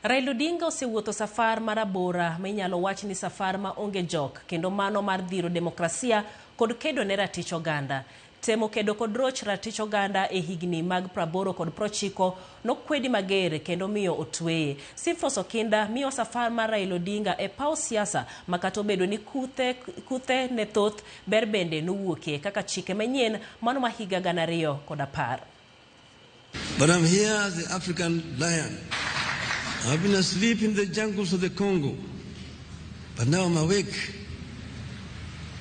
Raila Odinga osewuotho safar marabora ma inyalo wach ni safar ma onge jok kendo mano mar dhiro demokrasia kod kedo ne ratich oganda. Temo kedo kod roch ratich oganda e higni mag 80 kod 90 nokwedi mager kendo miyo otweye. Sifos Okinda miyo safar mar Raila Odinga e paw siasa makato bedo ni kuthe ne thoth ber bende nowuokie kaka chike manyien mano ma higa 2010. But I'm here as the African lion. I've been asleep in the jungles of the Congo, but now I'm awake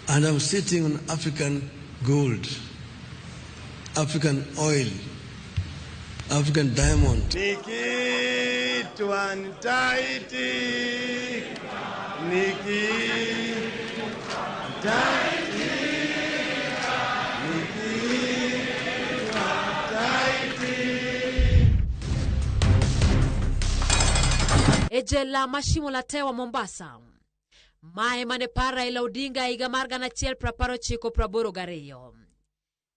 and I'm sitting on African gold, African oil, African diamond. Niki tuantaiti, Niki tuantaiti, Niki tuantaiti. Ejela mashimo la Tewa Mombasa. Mae mane para Raila Odinga higa mar 1982.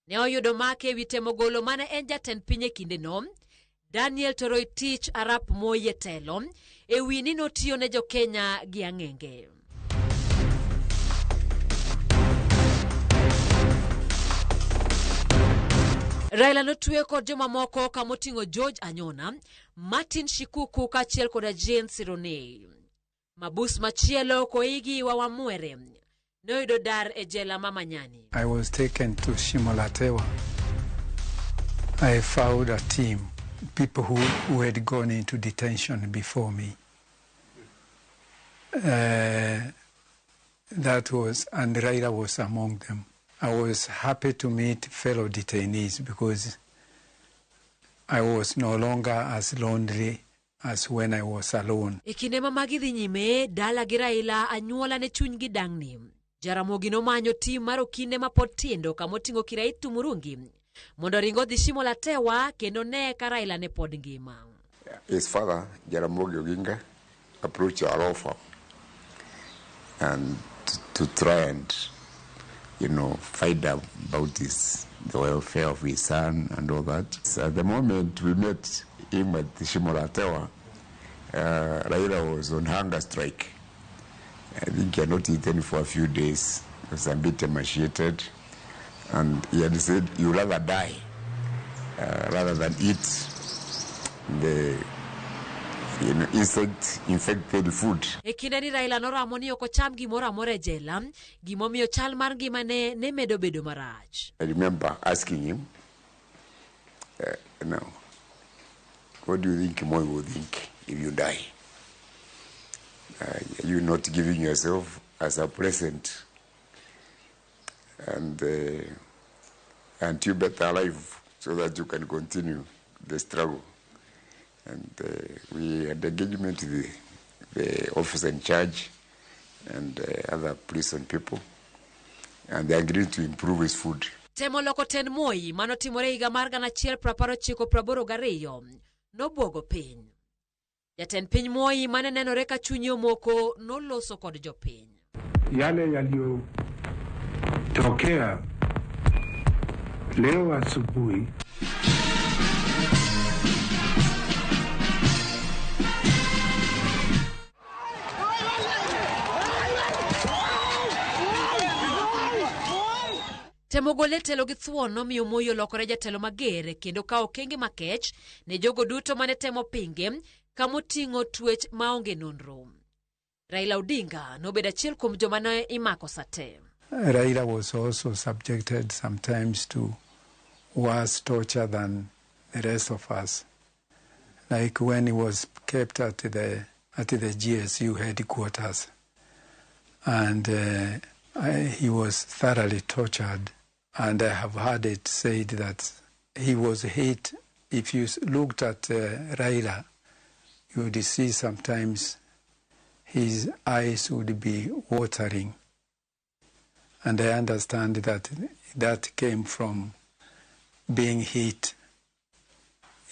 Ne oyudo make witemo golo mane en jatend piny e kinde no, Daniel Toroitich Arap Moi telo, e wi ni notiyo ne jo Kenya gi ang'enge. Raila notwe kod joma moko kamotingo George Anyona, Martin Shikuku kachiel kod Jane Sirone. Mabus machielo koigi wa Wamwere noyudo dar e jela Mamanyani. I was taken to Shimo Tewa. I found a team, people who had gone into detention before me. And Raila was among them. I was happy to meet fellow detainees because I was no longer as lonely as when I was alone. Ikinde mamagidhi nyime dala gi Raila anyuola ne chuny gi dangni. Jaramogi no manyo tim mar okinde mapod tiendo kamotingo Kiraitu Murungi mondo ringo dhi Shimo Tewa kendo ne ka Raila ne pod ngima. His father, Ramogi Odinga, approached our offer and to try and fight about the welfare of his son and all that. So at the moment we met him at Shimo Tewa, Raila was on hunger strike. I think he had not eaten for a few days. He was a bit emaciated. And he had said, you'd rather die rather than eat the insect-infected food. Ekinde ni Raila noramo ni oko cham gimoro amora jela, gimomiyo chal mar ngima ne medo bedo marach. I remember asking him, what do you think Moi will think if you die? Are you not giving yourself as a present? And you better alive so that you can continue the struggle. And we had engagement with the officer in charge and other prison people, and they agreed to improve his food. Temo loko ten Moi manotimore higa mar 1982 nobuogo piny. Jatend piny Moi mane nenore ka chunye omoko noloso kod jopiny. Yale yaliyotokea leo asubuhi Temo gole telo gi thuon nomiyo Moi olokore jatelo mager kendo ka okenge makech ne jogo duto mane temo pinge kamotingo twech maonge nonro. Raila Odinga nobedo achiel kuom joma ne imako sate. Raila was also subjected sometimes to worse torture than the rest of us. Like when he was kept at the GSU headquarters, and he was thoroughly tortured. And I have heard it said that he was hit. If you looked at Raila, you would see sometimes his eyes would be watering. And I understand that came from being hit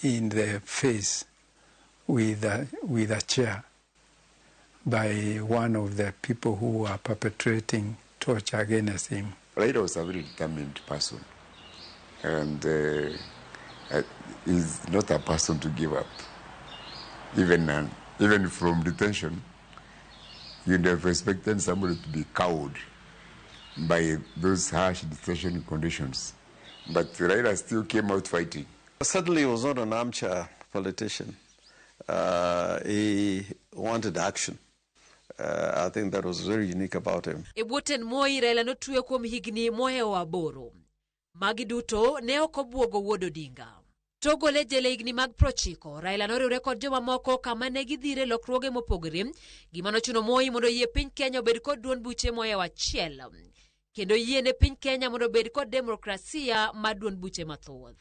in the face with a chair by one of the people who were perpetrating torture against him. Raila was a very determined person, and he's not a person to give up, even even from detention, you'd have expected somebody to be cowed by those harsh detention conditions. But Raila still came out fighting. Certainly he was not an armchair politician. He wanted action. I think that was very unique about him. Ebuten moi Raila notwe kuom higni mohewo aboro. Magi duto ne okobwogo wuod Odinga. Togole jele higni mag 90, Raila noriwre kod joma moko kama ne gidhire lokruoge mopogore, gima nochuno Moi mondo yie piny Kenya obed kod duond buche mohewo achiel, kendo yie ne piny Kenya mondo obed kod demokrasia mar duond buche mathoth.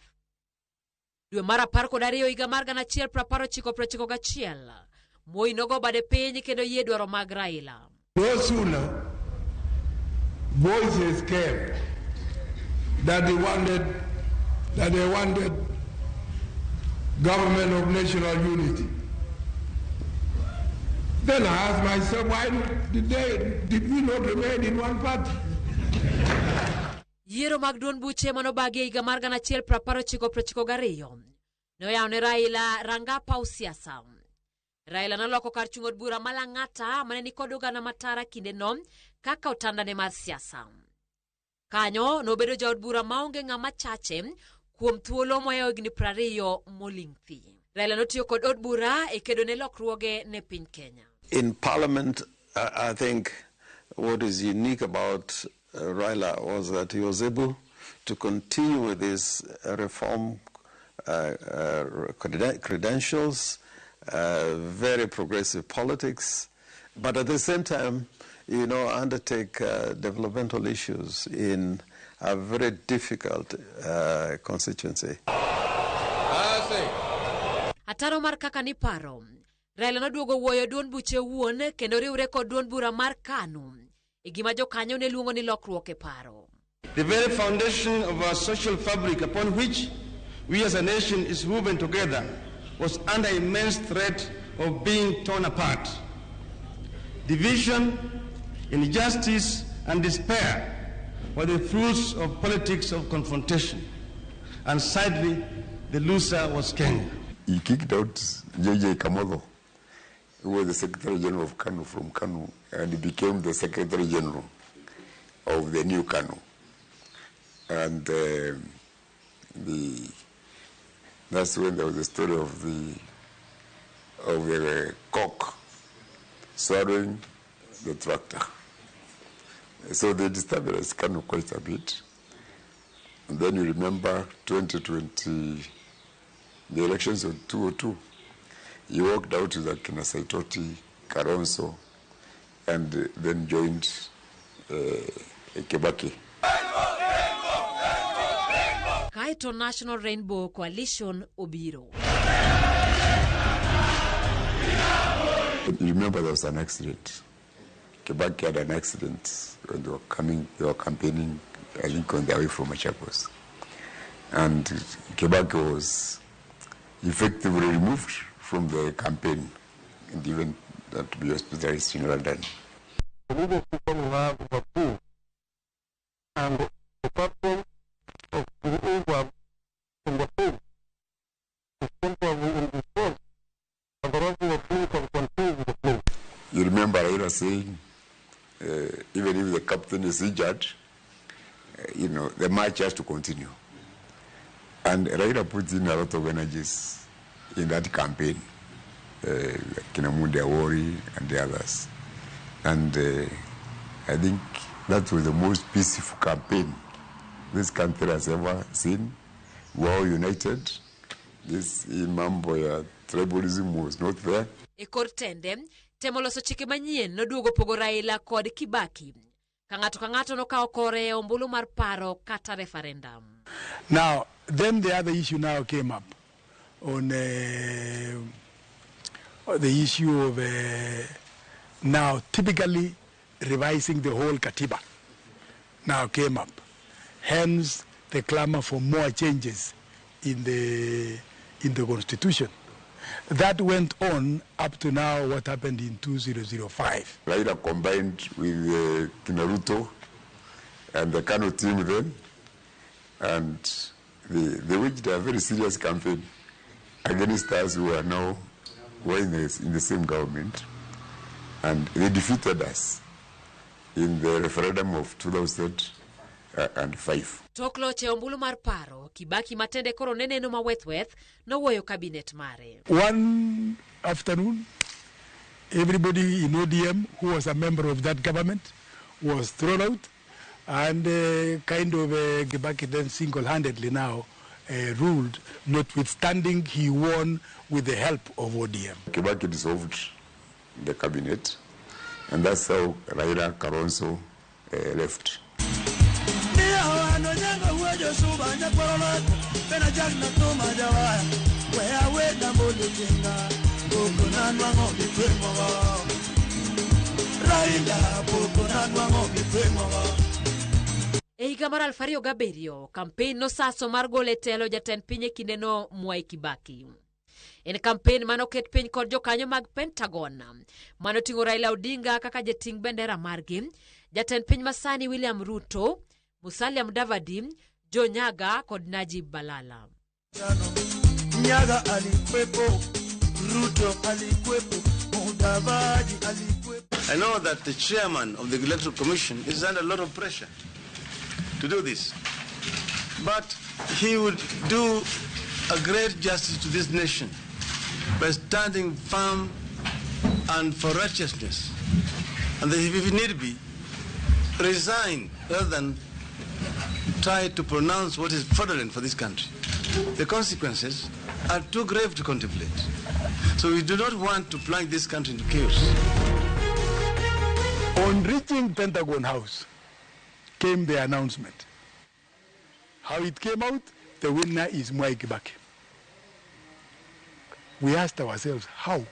Dwe mar 12 higa mar 1991, Moi nogo bade piny kendo yie dwaro mag Raila. No sooner voices came that they wanted government of national unity. Then I asked myself, why did we not remain in one party? Yiero mag duond buche manobagi higa mar 1992 noyawne Raila ranga paw siasa. Raila noloko kar chung od bura malang'ata mane ni kod oganda matara kinde no kaka otandane mar siasa. Kanyo nobedo jaod bura maonge ng'ama chache kuom thuolo mohewo higni 20 moling' thi. Raila notiyo kod od bura e kedo ne lokruoge ne piny Kenya. In Parliament, I think what is unique about Raila was that he was able to continue with his reform credentials, very progressive politics, but at the same time, undertake developmental issues in a very difficult constituency. Ataro mar kaka ni paro, Raila noduogo wuoyo duond buche wuon kendo riwre kod duond bura mar KANU, e gima jokanyo ne luongo ni lokruok e paro. The very foundation of our social fabric upon which we as a nation is woven together was under immense threat of being torn apart. Division, injustice, and despair were the fruits of politics of confrontation. And sadly, the loser was Kenya. He kicked out J.J. Kamodo, who was the Secretary General of KANU from KANU, and he became the Secretary General of the new KANU. And that's when there was the story of the cock swallowing the tractor. So they destabilized KANU quite a bit. And then you remember 2020, the elections of 2002. He walked out with Akina Saitoti, Karonso, and then joined Kebaki. Kaito National Rainbow Coalition obiro. You remember there was an accident. Kebaki had an accident when they were campaigning, I think, on their way from Machakos. And Kebaki was effectively removed from the campaign and even to be hospitalized in London. The leadership we have is approved, and the purpose of removal from the field is temporarily in this force, and the rest of the field can control the field. You remember Raila saying, even if the captain is injured, the march has to continue. And Raila put in a lot of energies in that campaign, Kinamundi Awori and the others. And I think that was the most peaceful campaign this country has ever seen. We were all united. This mambo ya tribalism was not there. E kor tende, temo loso chike manyien noduogo pogo Raila kod Kibaki. Kang'ato nokao kore ombulu mar paro kata referendum. Now, then the other issue now came up on the issue of now typically revising the whole Katiba now came up. Hence, the clamor for more changes in the Constitution. That went on up to now what happened in 2005. Raila combined with Kinaruto and the KANU team then, and they waged a very serious campaign against us who are now were in the same government, and they defeated us in the referendum of 2005. Tok loche ombulu mar paro, Kibaki matende koro neneno maweth nowuoyo cabinet mare. One afternoon, everybody in ODM who was a member of that government was thrown out, and Kibaki then single-handedly now ruled, notwithstanding he won with the help of ODM. Kibaki dissolved the cabinet, and that's how Raila Kalonzo left. E higa mar 2007, kampen nosaso mar gole telo jatend piny kindeno Mwai Kibaki. En kampen manoket piny kod jokanyo mag Pentagon, manoting'o Raila Odinga kaka jating' bendera margi, jatend piny masani William Ruto, Musalia Mudavadi, Joe Nyaga kod Najib Balala. Nyaga alikwepo, Ruto alikwepo, Mudavadi alikwepo. I know that the chairman of the Electoral Commission is under a lot of pressure to do this, but he would do a great justice to this nation by standing firm and for righteousness, and that if need be, resign rather than try to pronounce what is fraudulent for this country. The consequences are too grave to contemplate. So we do not want to plunge this country into chaos. On reaching Pentagon House came the announcement. How it came out, the winner is Mwai Kibaki. We asked ourselves, how?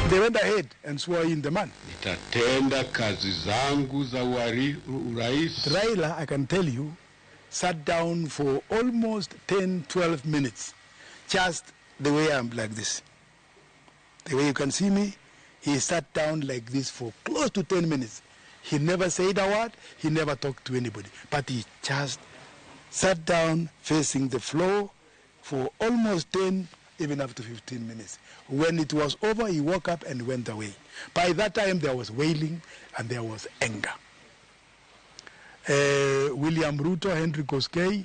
They went ahead and swore in the man. Nitatenda kazi zangu za urais. Raila, I can tell you, sat down for almost 10-12 minutes, just the way I'm like this. The way you can see me, he sat down like this for close to 10 minutes. He never said a word, he never talked to anybody, but he just sat down facing the floor for almost 10, even up to 15 minutes. When it was over, he woke up and went away. By that time, there was wailing and there was anger. William Ruto, Henry Koskei,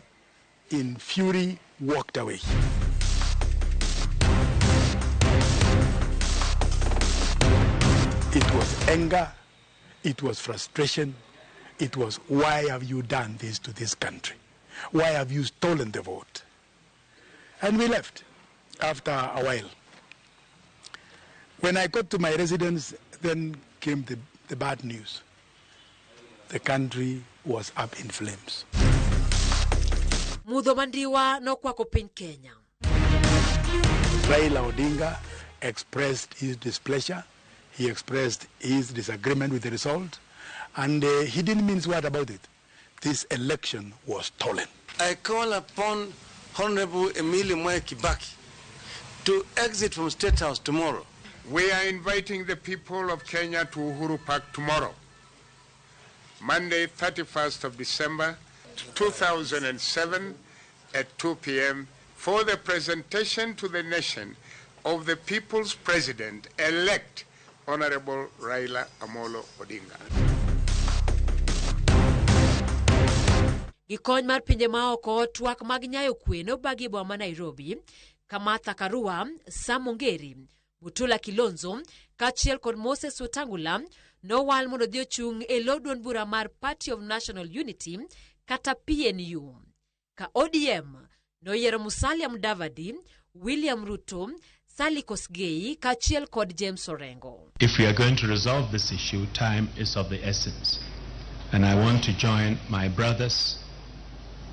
in fury, walked away. It was anger, it was frustration, it was, why have you done this to this country? Why have you stolen the vote? And we left after a while. When I got to my residence, then came the bad news. The country was up in flames. Mudho mandiwa nokwako piny Kenya. Raila Odinga expressed his displeasure. He expressed his disagreement with the result. And he didn't mince word about it. This election was stolen. I call upon Honorable Emilio Mwai Kibaki to exit from State House tomorrow. We are inviting the people of Kenya to Uhuru Park tomorrow, Monday, 31st of December, 2007 at 2 p.m. for the presentation to the nation of the people's president-elect, Honorable Raila Amolo Odinga. Gikony mar pinje maoko twak mag nyayo kwe nobagi e boma ma Nairobi, Kamatha Karua, Sam Ongeri, Mutula Kilonzo, kachiel kod Moses Wetangula nowal mondo dhi ochung' e lo duond bura mar Party of National Unity kata PNU. Ka ODM noyiero Musalia Mudavadi, William Ruto, Sally Kosgei kachiel kod James Orengo. If we are going to resolve this issue, time is of the essence. And I want to join my brothers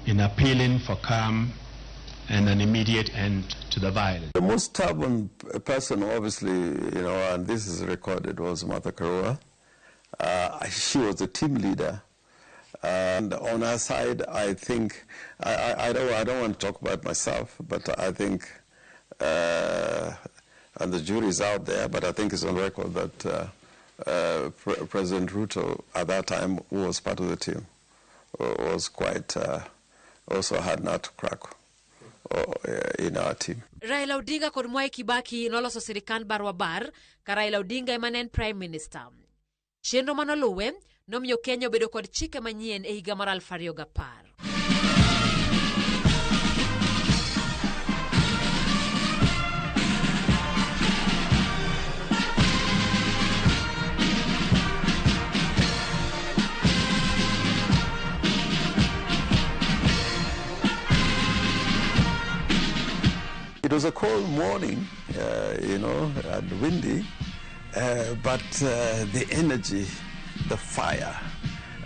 in appealing for calm and an immediate end to the violence. The most stubborn person, obviously, and this is recorded, was Martha Karua. She was the team leader. And on her side, I think, I don't want to talk about myself, but I think, and the jury is out there, but I think it's on record that President Ruto at that time, who was part of the team, was quite, also had not to crack in our team. Raila Odinga kod Mwai Kibaki noloso sirikand barwabar ka Raila Odinga emanen Prime Minister. Chenro manoluwe nomiyo Kenya obedo kod chike manyien e higa mar 2010. It was a cold morning, and windy, but the energy, the fire,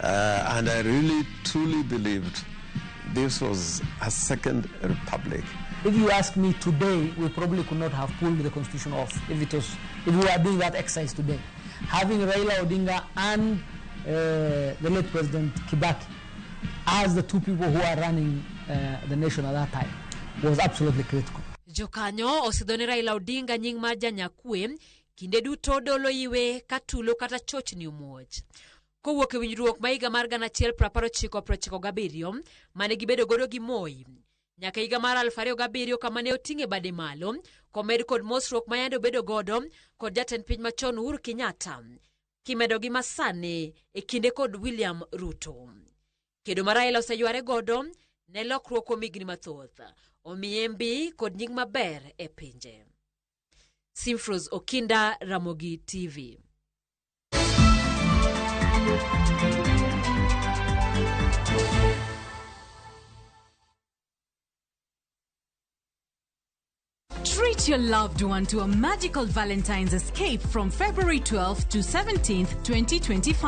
and I really, truly believed this was a second republic. If you ask me today, we probably could not have pulled the constitution off if we were doing that exercise today. Having Raila Odinga and the late President Kibaki as the two people who are running the nation at that time was absolutely critical. Jokanyo osidhone Raila Odinga nying mar janyakwe kinde duto dolo iwe katulo kata chochni umuoch. Kowuok e winjruok ma higa mar 1997 mane gibedo godo gi Moi nyaka higa mar 2007 kama ne oting'e bade malo komed kod mosruok ma yande obedo godo kod jatend piny machon Uhuru Kenyatta kimedo gi masane e kinde kod William Ruto. Kedo ma Raila oseyware godo ne lokruok kuom higni mathoth omiye mbi kod nying maber e pinje. Simfros Okinda, Ramogi TV. Treat your loved one to a magical Valentine's escape from February 12th to 17th, 2025.